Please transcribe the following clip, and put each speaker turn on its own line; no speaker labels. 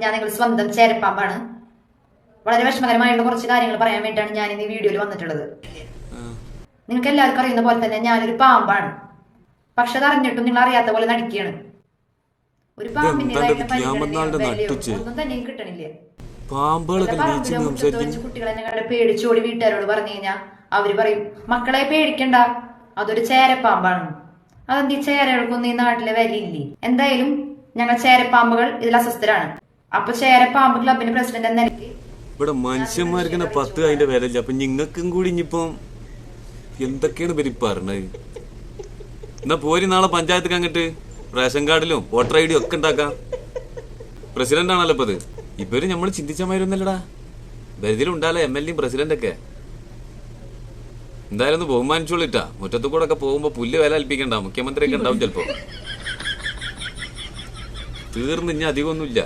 ഞാൻ നിങ്ങളുടെ സ്വന്തം ചേരപ്പാമ്പാണ്. വളരെ വിഷമകരമായുള്ള കുറച്ച് കാര്യങ്ങൾ പറയാൻ വേണ്ടിയിട്ടാണ് ഞാൻ ഇന്ന് ഈ വീഡിയോയിൽ വന്നിട്ടുള്ളത്. നിങ്ങൾക്ക് എല്ലാവർക്കും അറിയുന്ന പോലെ തന്നെ ഞാനൊരു പാമ്പാണ്. പക്ഷെ അത് അറിഞ്ഞിട്ടും നിങ്ങൾ അറിയാത്ത പോലെ നടിക്കുകയാണ്. ഒരു പാമ്പിന്റേതായിട്ടുള്ള ഒന്നും തന്നെ കിട്ടണില്ല. കുട്ടികളെ ഞങ്ങളുടെ പേടിച്ചോടി വീട്ടുകാരോട് പറഞ്ഞു കഴിഞ്ഞാൽ അവര് പറയും, മക്കളെ പേടിക്കണ്ട, അതൊരു ചേരപ്പാമ്പാണ്. അതെന്ത് ഈ ചേരകൾക്കൊന്നും ഈ നാട്ടിലെ വിലയില്ലേ? എന്തായാലും ഞങ്ങൾ ചേരപ്പാമ്പുകൾ ഇതിൽ അസ്വസ്ഥരാണ്. അപ്പൊ ചേരപ്പാമ്പ് ക്ലബിന്റെ പ്രസിഡന്റ് എന്ന നിലയ്ക്ക്
ഇവിടെ മനുഷ്യന്മാർക്ക് 10 അതിന്റെ വിലയില്ല. അപ്പൊ നിങ്ങൾക്കും കൂടി ഇനിയിപ്പോ എന്തൊക്കെയാണ് ഇവര് പറഞ്ഞത്? എന്നാ പോരി നാളെ പഞ്ചായത്ത് അങ്ങോട്ട് റേഷൻ കാർഡിലും വോട്ടർ ID ഒക്കെ ഉണ്ടാക്കാം. പ്രസിഡന്റ് ആണല്ലോ ഇപ്പത്. ഇവര് നമ്മൾ ചിന്തിച്ച മാതിരൊന്നല്ലടാ. ബരിതിലുണ്ടാലോ MLA പ്രസിഡന്റ് ഒക്കെ. എന്തായാലും ഒന്ന് ബഹുമാനിച്ചോളിട്ടാ. മുറ്റത്തു കൂടെ ഒക്കെ പോകുമ്പോ പുല്ല് വില അൽപ്പിക്കണ്ട. മുഖ്യമന്ത്രിയൊക്കെ ഉണ്ടാവും ചിലപ്പോ. തീർന്ന് ഇനി അധികമൊന്നുമില്ല.